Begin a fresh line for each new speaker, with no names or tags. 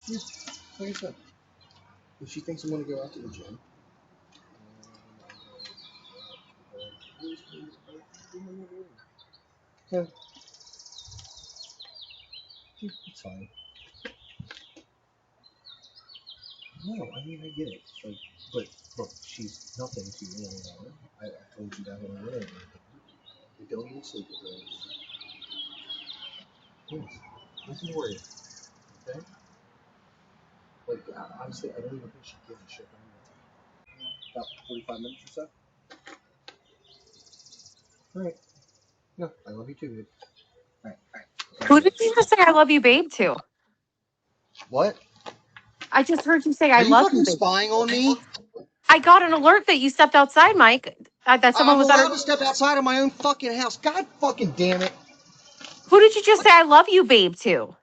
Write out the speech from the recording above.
Yeah, like I said, if she thinks I'm going to go out to the gym, yeah, it's fine. No, I mean, I get it. Like, but look, she's nothing to me anymore. I told you that when I went over. We don't even sleep with her anymore. Yes, nothing to worry about. Okay? Like, honestly, I don't even think she gives a shit when I'm with her. About 45 minutes or so. All right. No, I love you too, dude. All right, all right.
Who did you just say I love you, babe, to?
What?
I just heard you say I
Are you
love you,
fucking
babe.
spying on me?
I got an alert that you stepped outside, Mike. That someone
I'm
was at
allowed
her.
to step outside of my own fucking house. God fucking damn it.
Who did you just say I love you, babe, to?